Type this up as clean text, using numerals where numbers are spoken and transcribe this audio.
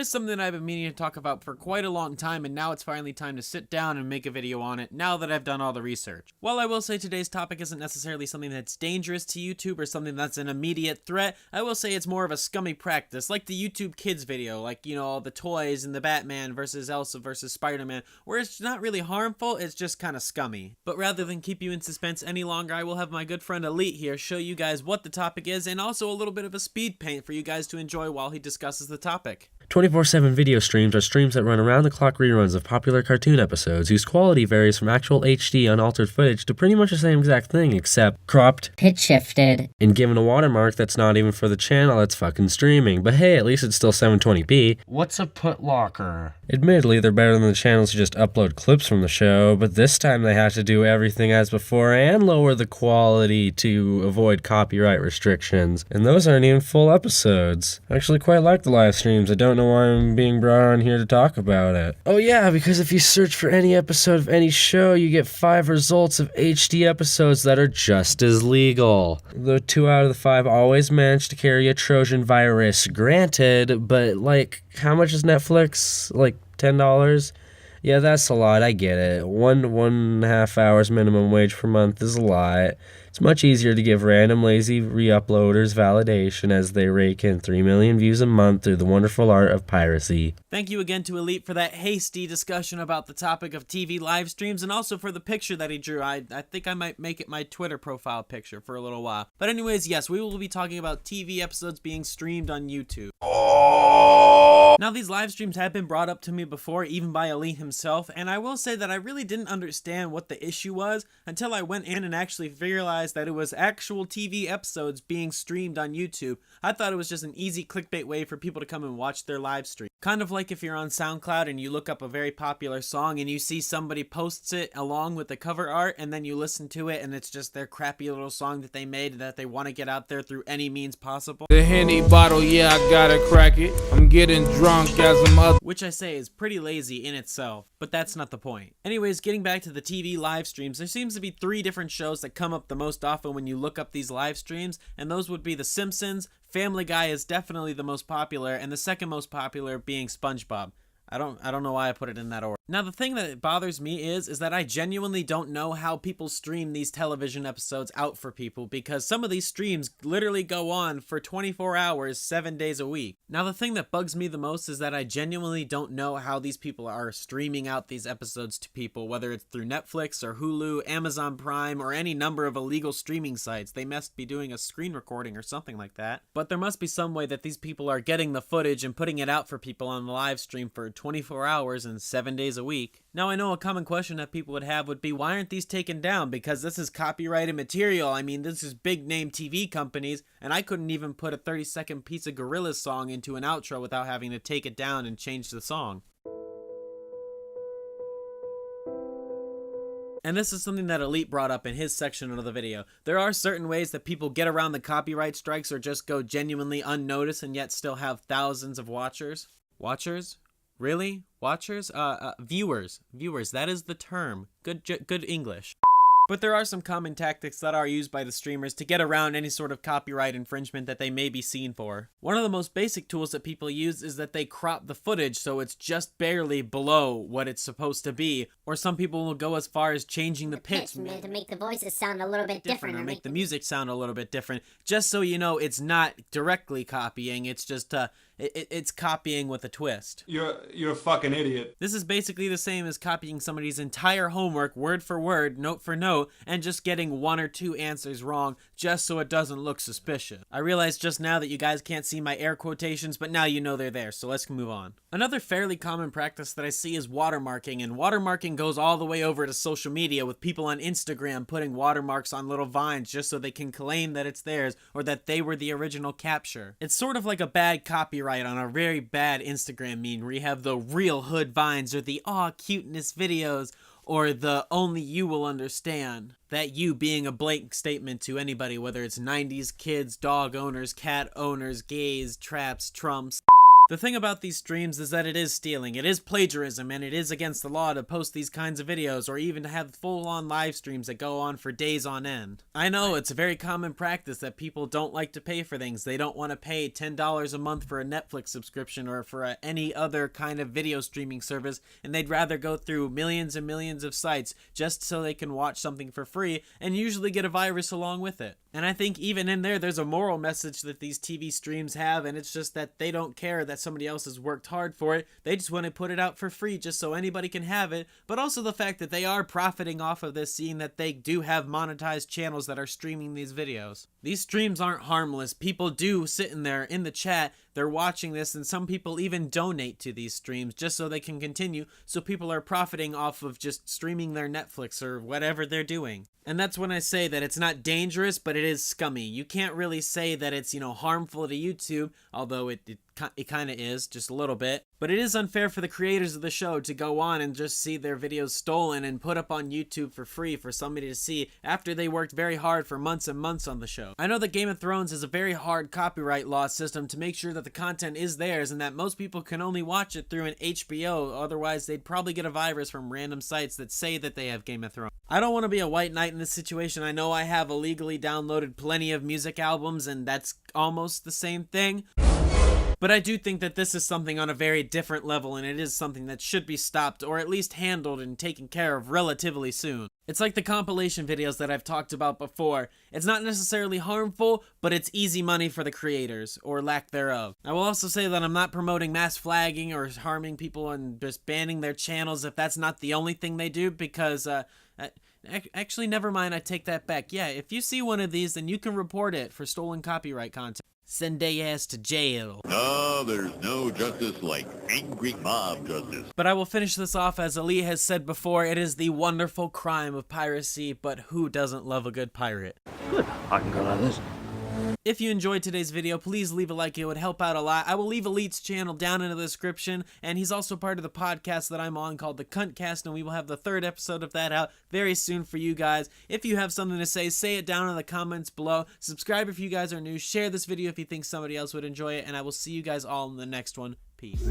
is something that I've been meaning to talk about for quite a long time, and now it's finally time to sit down and make a video on it now that I've done all the research. While I will say today's topic isn't necessarily something that's dangerous to YouTube or something that's an immediate threat, I will say it's more of a scummy practice, like the YouTube Kids video, like, you know, all the toys and the Batman versus Elsa versus Spider-Man, where it's not really harmful, it's just kind of scummy. But rather than keep you in suspense any longer, I will have my good friend Elite here show you guys what the topic is, and also a little bit of a speed paint for you guys to enjoy while he discusses the topic. 24/7 video streams are streams that run around-the-clock reruns of popular cartoon episodes whose quality varies from actual HD unaltered footage to pretty much the same exact thing except cropped, pitch shifted, and given a watermark that's not even for the channel that's fucking streaming. But hey, at least it's still 720p. What's a putlocker? Admittedly, they're better than the channels who just upload clips from the show, but this time they have to do everything as before and lower the quality to avoid copyright restrictions. And those aren't even full episodes. I actually quite like the live streams. I don't know why I'm being brought on here to talk about it. Oh yeah, because if you search for any episode of any show, you get 5 results of HD episodes that are just as legal. Though 2 out of the 5 always manage to carry a Trojan virus, granted, but like, how much is Netflix? Like $10? Yeah, that's a lot, I get it. 1.5 hours minimum wage per month is a lot. It's much easier to give random lazy re-uploaders validation as they rake in 3 million views a month through the wonderful art of piracy. Thank you again to Elite for that hasty discussion about the topic of TV live streams, and also for the picture that he drew. I think I might make it my Twitter profile picture for a little while. But anyways, yes, we will be talking about TV episodes being streamed on YouTube. Now, these live streams have been brought up to me before, even by Elite himself, and I will say that I really didn't understand what the issue was until I went in and actually realized that it was actual TV episodes being streamed on YouTube. I thought it was just an easy clickbait way for people to come and watch their live stream. Kind of like if you're on SoundCloud and you look up a very popular song and you see somebody posts it along with the cover art, and then you listen to it and it's just their crappy little song that they made that they want to get out there through any means possible. The Henny bottle, yeah, I gotta crack it. I'm getting drunk as a mother. Which I say is pretty lazy in itself, but that's not the point. Anyways, getting back to the TV live streams, there seems to be 3 different shows that come up the most often when you look up these live streams, and those would be The Simpsons, Family Guy is definitely the most popular, and the second most popular being SpongeBob. I don't know why I put it in that order. Now, the thing that bothers me is that I genuinely don't know how people stream these television episodes out for people, because some of these streams literally go on for 24 hours, 7 days a week. Now, the thing that bugs me the most is that I genuinely don't know how these people are streaming out these episodes to people, whether it's through Netflix or Hulu, Amazon Prime, or any number of illegal streaming sites. They must be doing a screen recording or something like that. But there must be some way that these people are getting the footage and putting it out for people on the live stream for 24 hours and 7 days a week. Now, I know a common question that people would have would be, why aren't these taken down? Because this is copyrighted material. I mean, this is big name TV companies, and I couldn't even put a 30-second piece of Gorillaz song into an outro without having to take it down and change the song. And this is something that Elite brought up in his section of the video. There are certain ways that people get around the copyright strikes or just go genuinely unnoticed and yet still have thousands of watchers. Watchers? Really? Watchers? Viewers. Viewers, that is the term. Good English. But there are some common tactics that are used by the streamers to get around any sort of copyright infringement that they may be seen for. One of the most basic tools that people use is that they crop the footage so it's just barely below what it's supposed to be, or some people will go as far as changing the pitch to make the voices sound a little bit different, or make the music sound a little bit different, just so you know it's not directly copying, it's just it's copying with a twist. You're a fucking idiot. This is basically the same as copying somebody's entire homework word for word, note for note, and just getting 1 or 2 answers wrong just so it doesn't look suspicious. I realized just now that you guys can't see my air quotations, but now you know they're there, so let's move on. Another fairly common practice that I see is watermarking, and watermarking goes all the way over to social media with people on Instagram putting watermarks on little vines just so they can claim that it's theirs or that they were the original capture. It's sort of like a bad copyright on a very bad Instagram meme where you have the real hood vines or the aw cuteness videos or the only you will understand. That you being a blank statement to anybody, whether it's 90s kids, dog owners, cat owners, gays, traps, trumps. The thing about these streams is that it is stealing, it is plagiarism, and it is against the law to post these kinds of videos or even to have full-on live streams that go on for days on end. I know it's a very common practice that people don't like to pay for things. They don't want to pay $10 a month for a Netflix subscription or for any other kind of video streaming service, and they'd rather go through millions and millions of sites just so they can watch something for free and usually get a virus along with it. And I think even in there's a moral message that these TV streams have, and it's just that they don't care that somebody else has worked hard for it. They just want to put it out for free just so anybody can have it, but also the fact that they are profiting off of this, seeing that they do have monetized channels that are streaming these videos. These streams aren't harmless. People do sit in there in the chat, they're watching this, and some people even donate to these streams just so they can continue, so people are profiting off of just streaming their Netflix or whatever they're doing. And that's when I say that it's not dangerous, but it is scummy. You can't really say that it's, harmful to YouTube, although it kind of is, just a little bit. But it is unfair for the creators of the show to go on and just see their videos stolen and put up on YouTube for free for somebody to see after they worked very hard for months and months on the show. I know that Game of Thrones has a very hard copyright law system to make sure that the content is theirs and that most people can only watch it through an HBO, otherwise they'd probably get a virus from random sites that say that they have Game of Thrones. I don't want to be a white knight in this situation. I know I have illegally downloaded plenty of music albums and that's almost the same thing. But I do think that this is something on a very different level, and it is something that should be stopped or at least handled and taken care of relatively soon. It's like the compilation videos that I've talked about before. It's not necessarily harmful, but it's easy money for the creators, or lack thereof. I will also say that I'm not promoting mass flagging or harming people and just banning their channels if that's not the only thing they do, because actually, never mind, I take that back. Yeah, if you see one of these, then you can report it for stolen copyright content. Send they ass to jail. No, there's no justice like angry mob justice. But I will finish this off as Ali has said before, it is the wonderful crime of piracy, but who doesn't love a good pirate? Good. I can go like this. If you enjoyed today's video, please leave a like, it would help out a lot. I will leave Elite's channel down in the description, and he's also part of the podcast that I'm on called The Cuntcast, and we will have the 3rd episode of that out very soon for you guys. If you have something to say it down in the comments below. Subscribe if you guys are new, share this video if you think somebody else would enjoy it, and I will see you guys all in the next one. Peace.